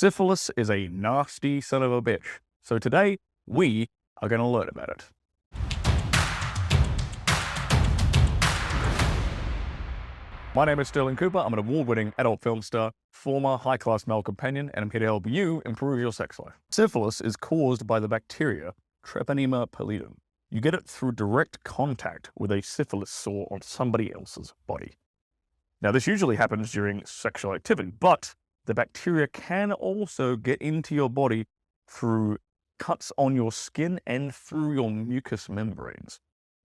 Syphilis is a nasty son of a bitch. So today, we are going to learn about it. My name is Stirling Cooper. I'm an award-winning adult film star, former high-class male companion, and I'm here to help you improve your sex life. Syphilis is caused by the bacteria Treponema pallidum. You get it through direct contact with a syphilis sore on somebody else's body. Now, this usually happens during sexual activity, but the bacteria can also get into your body through cuts on your skin and through your mucous membranes.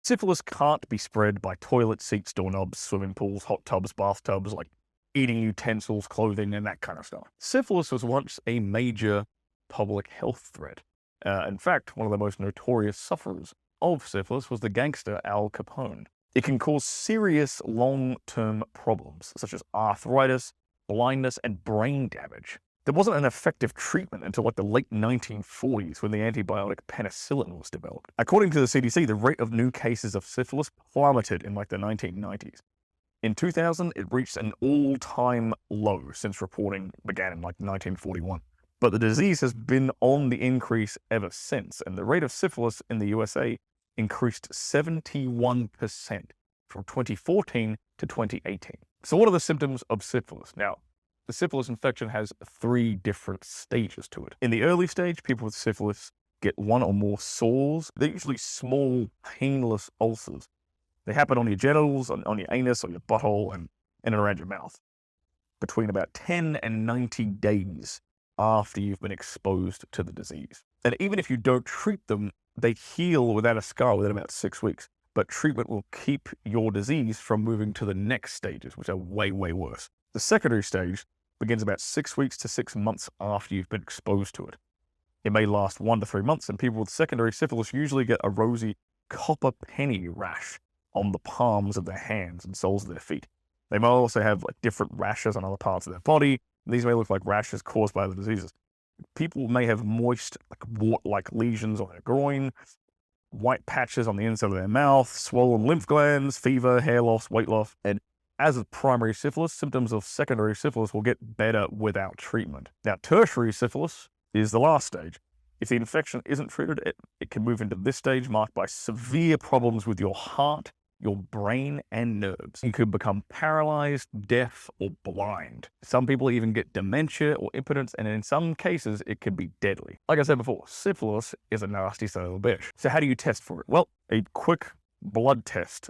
Syphilis can't be spread by toilet seats, doorknobs, swimming pools, hot tubs, bathtubs, like eating utensils, clothing, and that kind of stuff. Syphilis was once a major public health threat. In fact, one of the most notorious sufferers of syphilis was the gangster Al Capone. It can cause serious long-term problems, such as arthritis, blindness, and brain damage. There wasn't an effective treatment until like the late 1940s when the antibiotic penicillin was developed. According to the CDC, the rate of new cases of syphilis plummeted in like the 1990s. In 2000, it reached an all-time low since reporting began in like 1941. But the disease has been on the increase ever since, and the rate of syphilis in the USA increased 71% from 2014 to 2018. So what are the symptoms of syphilis? Now, the syphilis infection has 3 different stages to it. In the early stage, people with syphilis get 1 or more sores. They're usually small, painless ulcers. They happen on your genitals, on your anus, or your butthole, and around your mouth, between about 10 and 90 days after you've been exposed to the disease. And even if you don't treat them, they heal without a scar within about 6 weeks. But treatment will keep your disease from moving to the next stages, which are way, way worse. The secondary stage begins about 6 weeks to 6 months after you've been exposed to it. It may last 1 to 3 months, and people with secondary syphilis usually get a rosy copper penny rash on the palms of their hands and soles of their feet. They may also have like different rashes on other parts of their body. These may look like rashes caused by the diseases. People may have moist, like wart-like lesions on their groin, white patches on the inside of their mouth, swollen lymph glands, fever, hair loss, weight loss, and as with primary syphilis, symptoms of secondary syphilis will get better without treatment. Now, tertiary syphilis is the last stage. If the infection isn't treated, it can move into this stage marked by severe problems with your heart, your brain, and nerves. You could become paralyzed, deaf, or blind. Some people even get dementia or impotence, and in some cases, it can be deadly. Like I said before, syphilis is a nasty son of a bitch. So how do you test for it? Well, a quick blood test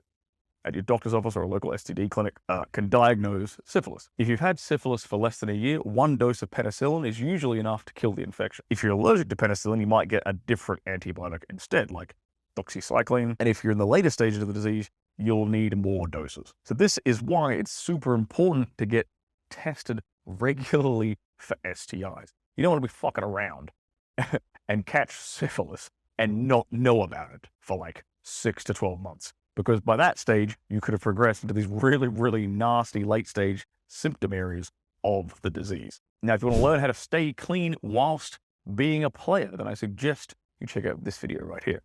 at your doctor's office or a local STD clinic can diagnose syphilis. If you've had syphilis for less than a year, 1 dose of penicillin is usually enough to kill the infection. If you're allergic to penicillin, you might get a different antibiotic instead, like doxycycline. And if you're in the later stages of the disease, you'll need more doses. So this is why it's super important to get tested regularly for STIs. You don't want to be fucking around and catch syphilis and not know about it for like 6 to 12 months. Because by that stage, you could have progressed into these really, really nasty late-stage symptom areas of the disease. Now, if you want to learn how to stay clean whilst being a player, then I suggest you check out this video right here.